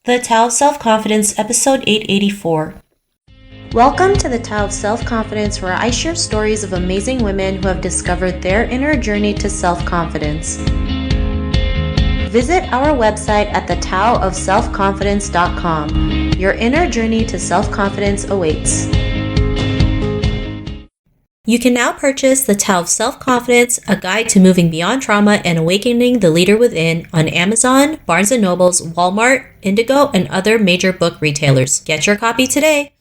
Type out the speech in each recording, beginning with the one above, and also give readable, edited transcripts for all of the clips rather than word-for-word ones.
The Tao of Self-Confidence, episode 884. Welcome to the Tao of Self-Confidence, where I share stories of amazing women who have discovered their inner journey to self-confidence. Visit our website at thetaoofselfconfidence.com. Your inner journey to self-confidence awaits. You can now purchase The Tao of Self-Confidence, a guide to moving beyond trauma and awakening the leader within on Amazon, Barnes & Noble's, Walmart, Indigo, and other major book retailers. Get your copy today.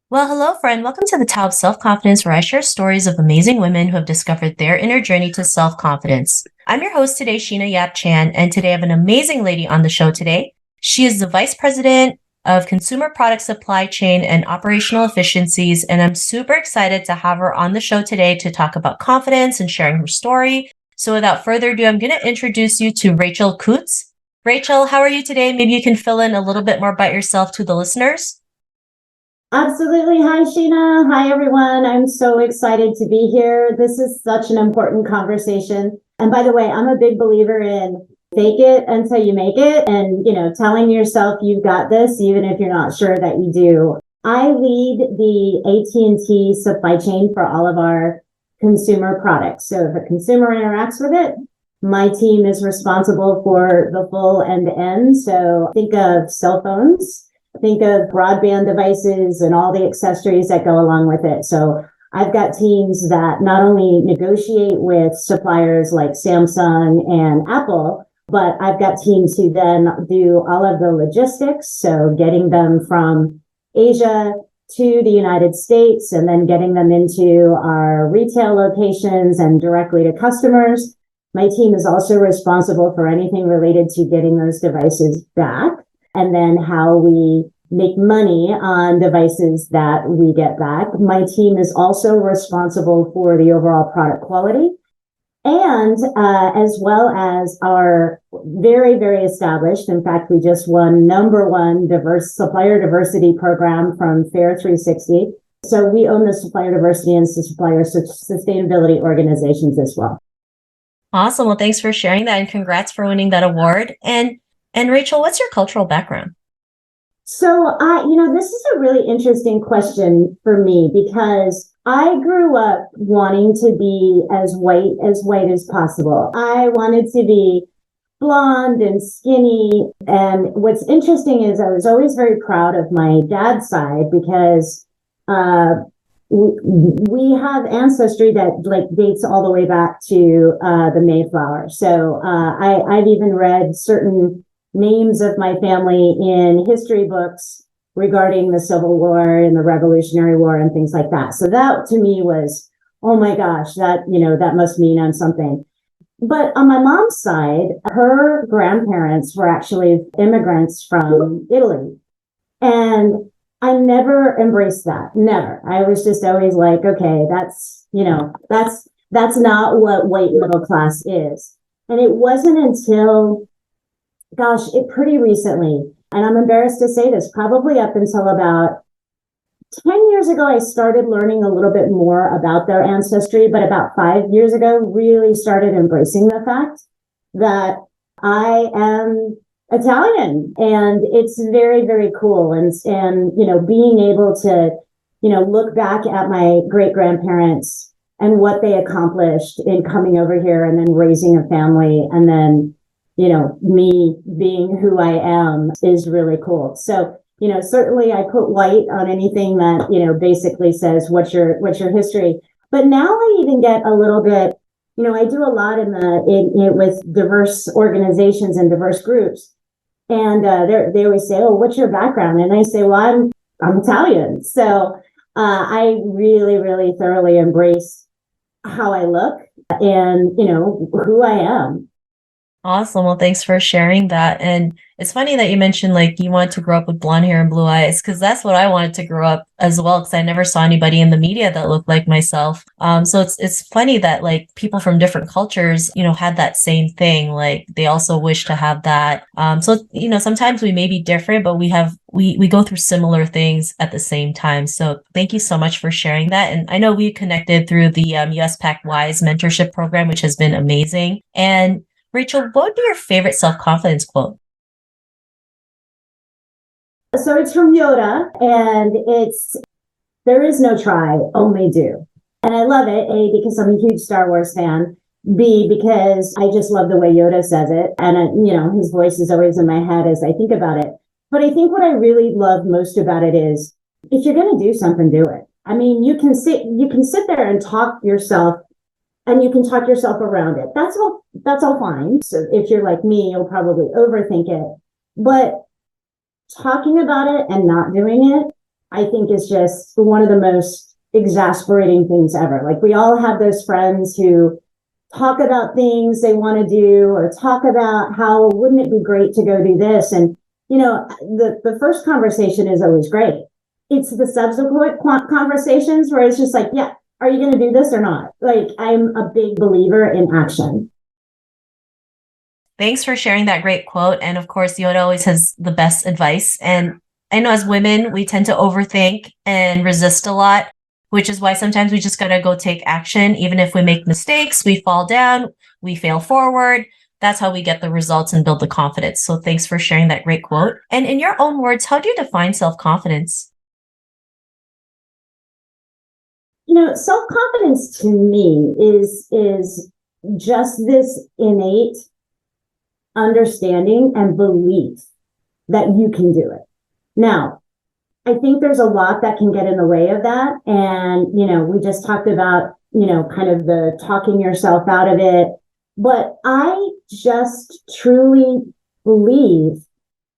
Well, hello, friend. Welcome to The Tao of Self-Confidence, where I share stories of amazing women who have discovered their inner journey to self-confidence. I'm your host today, Sheena Yap Chan, and today I have an amazing lady on the show today. She is the Vice President of Consumer Product Supply Chain and Operational Efficiencies, and I'm super excited to have her on the show today to talk about confidence and sharing her story. So without further ado, I'm going to introduce you to Rachel Kutz. Rachel, how are you today? Maybe you can fill in a little bit more about yourself to the listeners. Absolutely. Hi, Sheena. Hi, everyone. I'm so excited to be here. This is such an important conversation. And by the way, I'm a big believer in fake it until you make it, and, telling yourself you've got this, even if you're not sure that you do. I lead the AT&T supply chain for all of our consumer products. So if a consumer interacts with it, my team is responsible for the full end-to-end. So think of cell phones, think of broadband devices and all the accessories that go along with it. So I've got teams that not only negotiate with suppliers like Samsung and Apple, but I've got teams who then do all of the logistics. So getting them from Asia to the United States and then getting them into our retail locations and directly to customers. My team is also responsible for anything related to getting those devices back, and then how we make money on devices that we get back. My team is also responsible for the overall product quality, and as well as our very, very established, in fact, we just won #1 diverse supplier diversity program from Fair 360. So we own the supplier diversity and supplier sustainability organizations as well. Awesome. Well, thanks for sharing that, and congrats for winning that award. And Rachel, what's your cultural background? So this is a really interesting question for me, because I grew up wanting to be as white as possible. I wanted to be blonde and skinny. And what's interesting is I was always very proud of my dad's side, because we have ancestry that dates all the way back to the Mayflower. So I've even read certain names of my family in history books regarding the Civil War and the Revolutionary War and things like that. So that to me was, oh my gosh, that must mean I'm something. But on my mom's side, her grandparents were actually immigrants from Italy. And I never embraced that. Never. I was just always like, okay, that's not what white middle class is. And it wasn't until pretty recently, and I'm embarrassed to say this, probably up until about 10 years ago, I started learning a little bit more about their ancestry, but about 5 years ago, really started embracing the fact that I am Italian, and it's very, very cool. And being able to, look back at my great grandparents and what they accomplished in coming over here and then raising a family, and then me being who I am is really cool. So, certainly I put white on anything that, basically says what's your history. But now I even get a little bit, I do a lot with diverse organizations and diverse groups. And they always say, oh, what's your background? And I say, well, I'm Italian. So I really, really thoroughly embrace how I look and, who I am. Awesome. Well, thanks for sharing that. And it's funny that you mentioned you wanted to grow up with blonde hair and blue eyes, because that's what I wanted to grow up as well, because I never saw anybody in the media that looked like myself. So it's funny that people from different cultures, had that same thing. They also wish to have that. So sometimes we may be different, but we go through similar things at the same time. So thank you so much for sharing that. And I know we connected through the USPAACC WISE mentorship program, which has been amazing. And Rachel, what would be your favorite self-confidence quote? So it's from Yoda, and it's there is no try, only do. And I love it, A, because I'm a huge Star Wars fan, B, because I just love the way Yoda says it. And, his voice is always in my head as I think about it. But I think what I really love most about it is if you're going to do something, do it. I mean, you can sit there and talk yourself and you can talk yourself around it. That's all fine. So if you're like me, you'll probably overthink it. But talking about it and not doing it, I think is just one of the most exasperating things ever. Like we all have those friends who talk about things they want to do or talk about how wouldn't it be great to go do this? And, the first conversation is always great. It's the subsequent conversations where it's just like, yeah, are you going to do this or not? Like I'm a big believer in action. Thanks for sharing that great quote. And of course, Yoda always has the best advice. And I know as women, we tend to overthink and resist a lot, which is why sometimes we just got to go take action. Even if we make mistakes, we fall down, we fail forward. That's how we get the results and build the confidence. So thanks for sharing that great quote. And in your own words, how do you define self-confidence? Self-confidence to me is just this innate understanding and belief that you can do it. Now, I think there's a lot that can get in the way of that. And, we just talked about, kind of the talking yourself out of it. But I just truly believe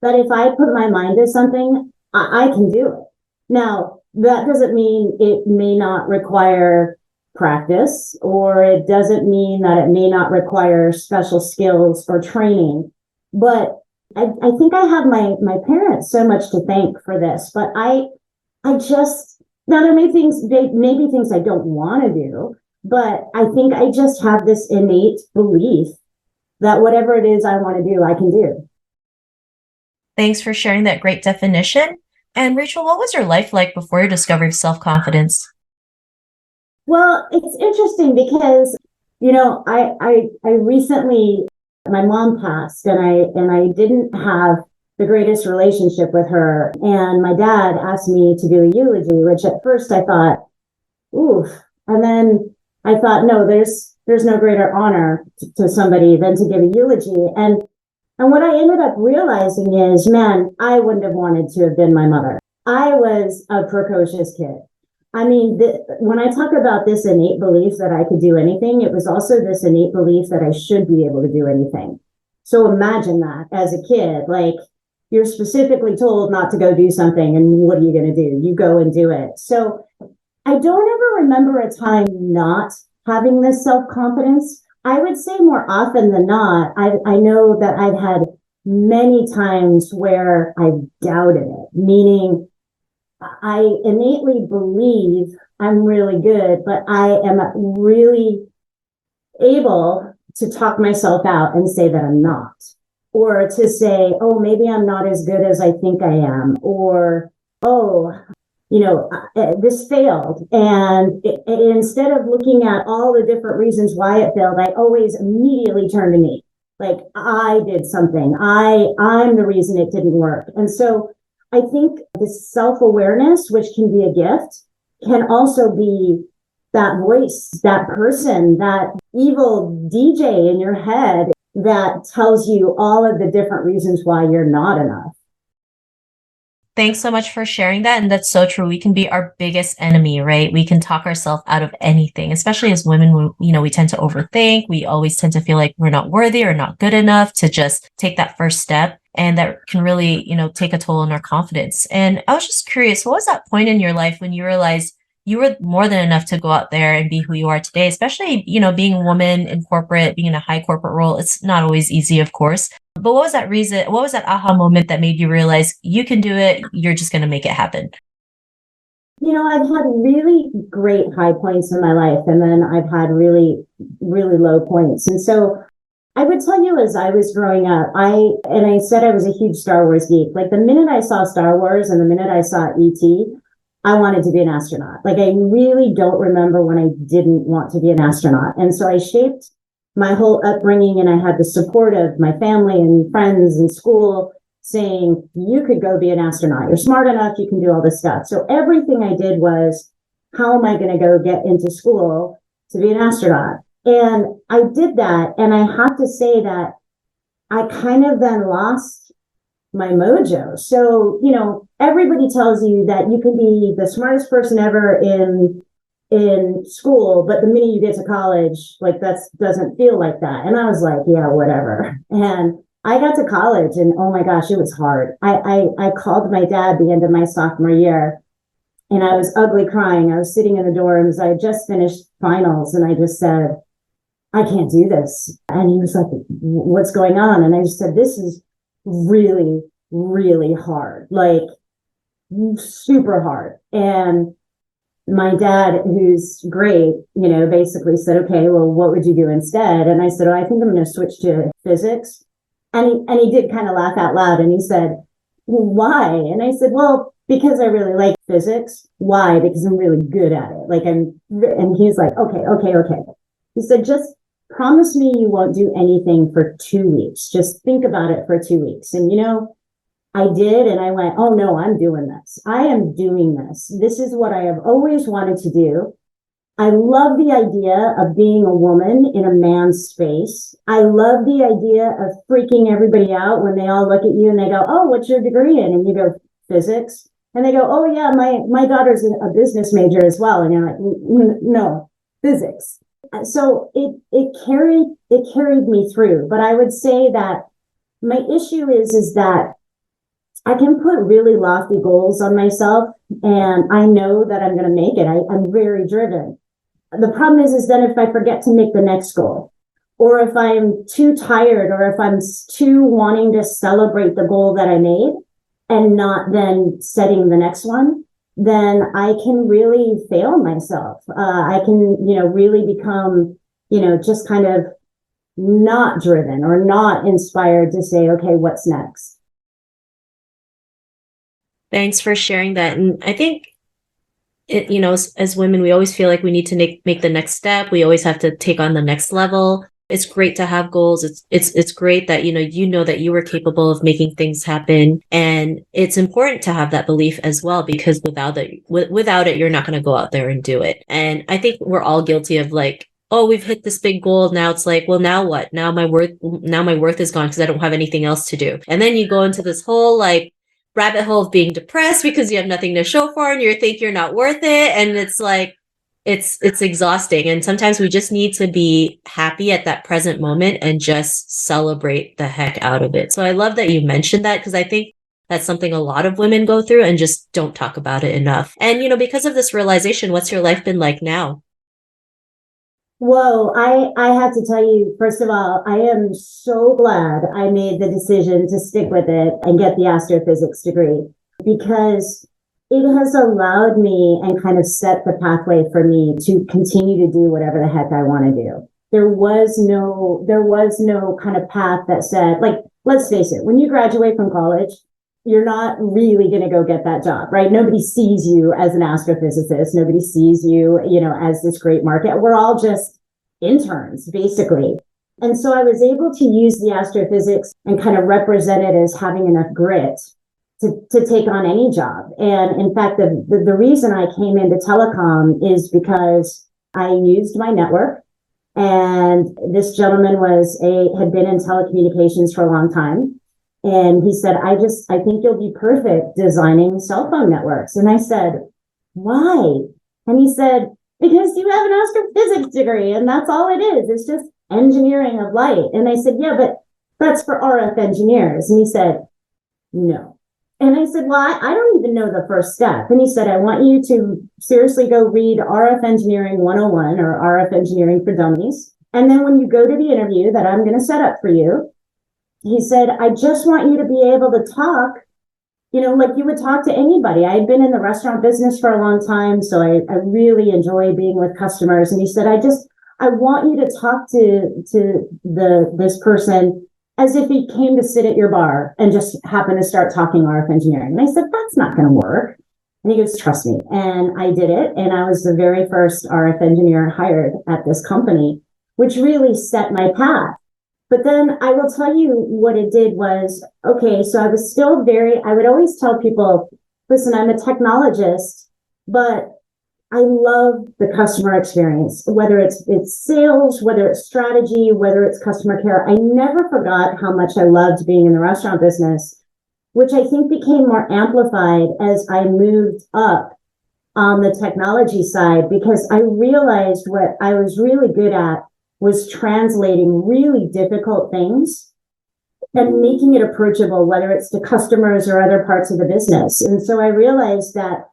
that if I put my mind to something, I can do it. Now, that doesn't mean it may not require practice, or it doesn't mean that it may not require special skills or training. But I think I have my parents so much to thank for this. But I just, now there may be things I don't want to do, but I think I just have this innate belief that whatever it is I want to do, I can do. Thanks for sharing that great definition. And Rachel, what was your life like before you discovered self-confidence? Well, it's interesting because, I recently, my mom passed and I didn't have the greatest relationship with her. And my dad asked me to do a eulogy, which at first I thought, oof. And then I thought, no, there's no greater honor to somebody than to give a eulogy. And what I ended up realizing is, man, I wouldn't have wanted to have been my mother. I was a precocious kid. I mean, when I talk about this innate belief that I could do anything, it was also this innate belief that I should be able to do anything. So imagine that as a kid, like you're specifically told not to go do something, and what are you going to do? You go and do it. So I don't ever remember a time not having this self-confidence. I would say more often than not, I know that I've had many times where I've doubted it, meaning I innately believe I'm really good, but I am really able to talk myself out and say that I'm not, or to say, oh, maybe I'm not as good as I think I am, or, oh, this failed. And instead of looking at all the different reasons why it failed, I always immediately turn to me. Like I did something. I'm the reason it didn't work. And so I think this self-awareness, which can be a gift, can also be that voice, that person, that evil DJ in your head that tells you all of the different reasons why you're not enough. Thanks so much for sharing that. And that's so true. We can be our biggest enemy, right? We can talk ourselves out of anything, especially as women. We tend to overthink. We always tend to feel like we're not worthy or not good enough to just take that first step. And that can really, take a toll on our confidence. And I was just curious, what was that point in your life when you realized you were more than enough to go out there and be who you are today, especially, being a woman in corporate, being in a high corporate role? It's not always easy, of course. But what was that reason? What was that aha moment that made you realize you can do it? You're just going to make it happen. I've had really great high points in my life, and then I've had really, really low points. And so I would tell you, as I was growing up, I said I was a huge Star Wars geek. Like the minute I saw Star Wars and the minute I saw E.T., I wanted to be an astronaut. Like I really don't remember when I didn't want to be an astronaut. And so I shaped my whole upbringing, and I had the support of my family and friends and school saying, you could go be an astronaut. You're smart enough. You can do all this stuff. So everything I did was, how am I going to go get into school to be an astronaut? And I did that. And I have to say that I kind of then lost my mojo. So, everybody tells you that you can be the smartest person ever in school, but the minute you get to college, like that doesn't feel like that. And I was like, yeah, whatever. And I got to college and oh my gosh, it was hard. I called my dad the end of my sophomore year and I was ugly crying. I was sitting in the dorms. I had just finished finals and I just said, I can't do this. And he was like, what's going on? And I just said, this is really, really hard, like super hard. And my dad, who's great, basically said, okay, well, what would you do instead? And I said, I think I'm going to switch to physics. And he did kind of laugh out loud and he said, well, why? And I said, well, because I really like physics. Why? Because I'm really good at it. And he's like, okay. He said, just promise me you won't do anything for 2 weeks. Just think about it for 2 weeks. And I did, and I went, oh no, I'm doing this. I am doing this. This is what I have always wanted to do. I love the idea of being a woman in a man's space. I love the idea of freaking everybody out when they all look at you and they go, oh, what's your degree in? And you go, physics. And they go, oh yeah, my daughter's a business major as well. And you're like, no, physics. So it carried me through. But I would say that my issue is that I can put really lofty goals on myself and I know that I'm going to make it. I'm very driven. The problem is then if I forget to make the next goal, or if I'm too tired, or if I'm too wanting to celebrate the goal that I made and not then setting the next one, then I can really fail myself. I can, really become, just kind of not driven or not inspired to say, okay, what's next? Thanks for sharing that. And I think as women, we always feel like we need to make the next step. We always have to take on the next level. It's great to have goals. It's great that, that you were capable of making things happen. And it's important to have that belief as well, because without it, you're not going to go out there and do it. And I think we're all guilty of like, oh, we've hit this big goal. Now it's like, well, now what? Now my worth is gone because I don't have anything else to do. And then you go into this whole like rabbit hole of being depressed because you have nothing to show for and you think you're not worth it. And it's like, it's exhausting. And sometimes we just need to be happy at that present moment and just celebrate the heck out of it. So I love that you mentioned that, because I think that's something a lot of women go through and just don't talk about it enough. And, because of this realization, what's your life been like now? Whoa, I have to tell you, first of all, I am so glad I made the decision to stick with it and get the astrophysics degree, because it has allowed me and kind of set the pathway for me to continue to do whatever the heck I want to do. There was no kind of path that said, like, let's face it, when you graduate from college, you're not really going to go get that job, right? Nobody sees you as an astrophysicist. Nobody sees you, as this great market. We're all just interns, basically. And so I was able to use the astrophysics and kind of represent it as having enough grit to take on any job. And in fact, the reason I came into telecom is because I used my network. And this gentleman had been in telecommunications for a long time. And he said, I think you'll be perfect designing cell phone networks. And I said, why? And he said, because you have an astrophysics degree and that's all it is. It's just engineering of light. And I said, yeah, but that's for RF engineers. And he said, no. And I said, well, I don't even know the first step. And he said, I want you to seriously go read RF Engineering 101 or RF Engineering for Dummies. And then when you go to the interview that I'm going to set up for you, he said, I just want you to be able to talk, like you would talk to anybody. I had been in the restaurant business for a long time, so I really enjoy being with customers. And he said, I want you to talk to this person as if he came to sit at your bar and just happened to start talking RF engineering. And I said, that's not going to work. And he goes, trust me. And I did it. And I was the very first RF engineer hired at this company, which really set my path. But then I will tell you what it did was, okay, so I was still I would always tell people, listen, I'm a technologist, but I love the customer experience, whether it's sales, whether it's strategy, whether it's customer care. I never forgot how much I loved being in the restaurant business, which I think became more amplified as I moved up on the technology side, because I realized what I was really good at was translating really difficult things and making it approachable, whether it's to customers or other parts of the business. And so I realized that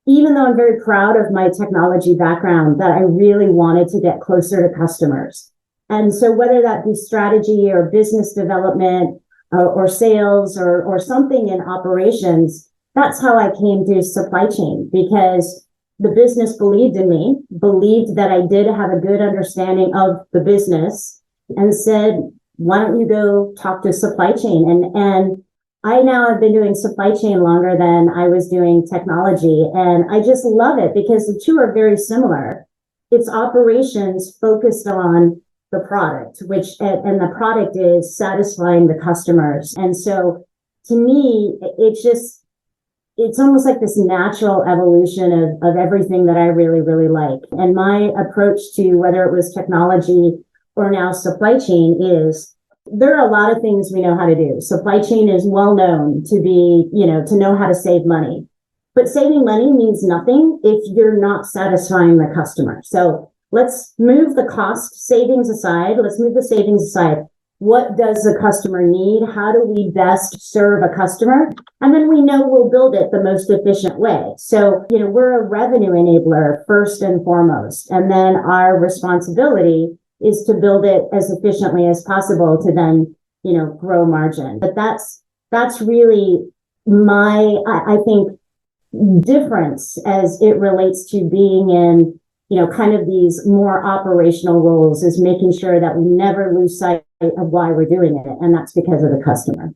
even though I'm very proud of my technology background, that I really wanted to get closer to customers. And so whether that be strategy or business development or sales or something in operations, that's how I came to supply chain, because the business believed in me, believed that I did have a good understanding of the business, and said, why don't you go talk to supply chain? And I now have been doing supply chain longer than I was doing technology. And I just love it because the two are very similar. It's operations focused on the product, and the product is satisfying the customers. And so to me, it's almost like this natural evolution of everything that I really, really like. And my approach to whether it was technology or now supply chain is, there are a lot of things we know how to do. Supply chain is well known to be, to know how to save money. But saving money means nothing if you're not satisfying the customer. So let's move the cost savings aside. Let's move the savings aside. What does the customer need? How do we best serve a customer? And then we know we'll build it the most efficient way. So, we're a revenue enabler first and foremost. And then our responsibility is to build it as efficiently as possible to then, grow margin. But that's really I think, difference as it relates to being in, kind of these more operational roles, is making sure that we never lose sight of why we're doing it. And that's because of the customer.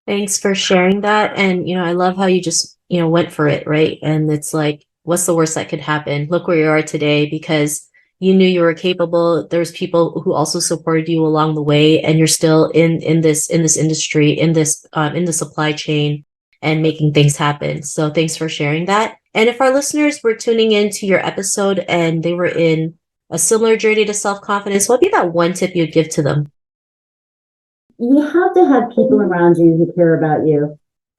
Thanks for sharing that. And, I love how you just, went for it, right? And it's like, what's the worst that could happen? Look where you are today, because you knew you were capable. There's people who also supported you along the way, and you're still in this industry, in the supply chain, and making things happen. So thanks for sharing that. And if our listeners were tuning into your episode and they were in a similar journey to self-confidence, what would be that one tip you'd give to them? You have to have people around you who care about you.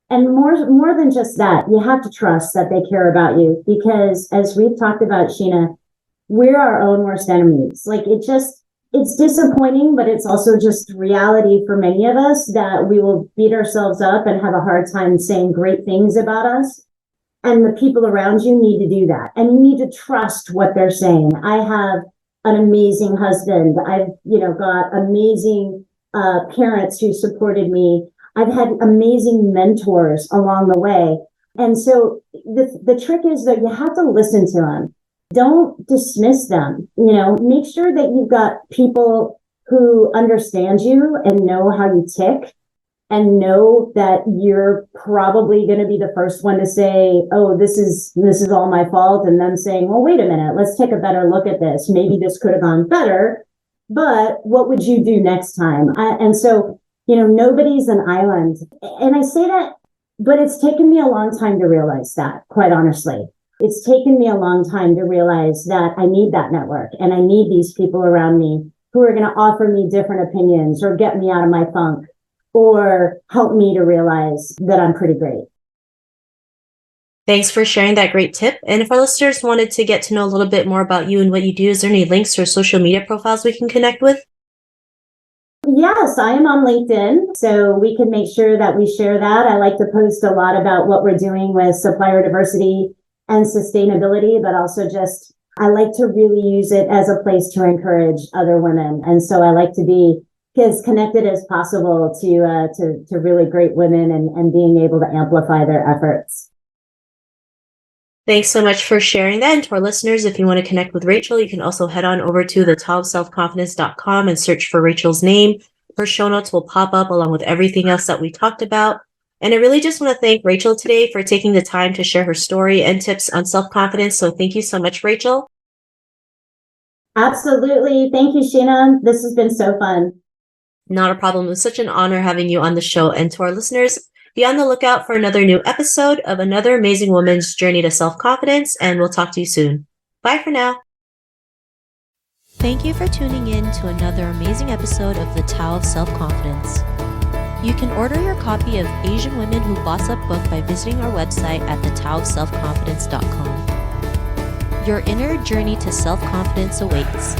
And more than just that, you have to trust that they care about you, because as we've talked about, Sheena, we're our own worst enemies. Like it's disappointing, but it's also just reality for many of us that we will beat ourselves up and have a hard time saying great things about us. And the people around you need to do that. And you need to trust what they're saying. I have an amazing husband. I've, got amazing parents who supported me. I've had amazing mentors along the way. And so the trick is that you have to listen to them. Don't dismiss them. Make sure that you've got people who understand you and know how you tick, and know that you're probably going to be the first one to say, oh, this is all my fault. And them saying, well, wait a minute, let's take a better look at this. Maybe this could have gone better, but what would you do next time? And so, nobody's an island. And I say that, but it's taken me a long time to realize that, quite honestly. It's taken me a long time to realize that I need that network, and I need these people around me who are going to offer me different opinions or get me out of my funk or help me to realize that I'm pretty great. Thanks for sharing that great tip. And if our listeners wanted to get to know a little bit more about you and what you do, is there any links or social media profiles we can connect with? Yes, I am on LinkedIn, so we can make sure that we share that. I like to post a lot about what we're doing with supplier diversity and sustainability, but also I like to really use it as a place to encourage other women. And so I like to be as connected as possible to really great women and being able to amplify their efforts. Thanks so much for sharing that. And to our listeners, if you want to connect with Rachel, you can also head on over to thetopselfconfidence.com and search for Rachel's name. Her show notes will pop up along with everything else that we talked about. And I really just want to thank Rachel today for taking the time to share her story and tips on self-confidence. So thank you so much, Rachel. Absolutely. Thank you, Sheena. This has been so fun. Not a problem. It was such an honor having you on the show. And to our listeners, be on the lookout for another new episode of another amazing woman's journey to self-confidence, and we'll talk to you soon. Bye for now. Thank you for tuning in to another amazing episode of The Tao of Self-Confidence. You can order your copy of Asian Women Who Boss Up book by visiting our website at thetaoofselfconfidence.com. Your inner journey to self-confidence awaits.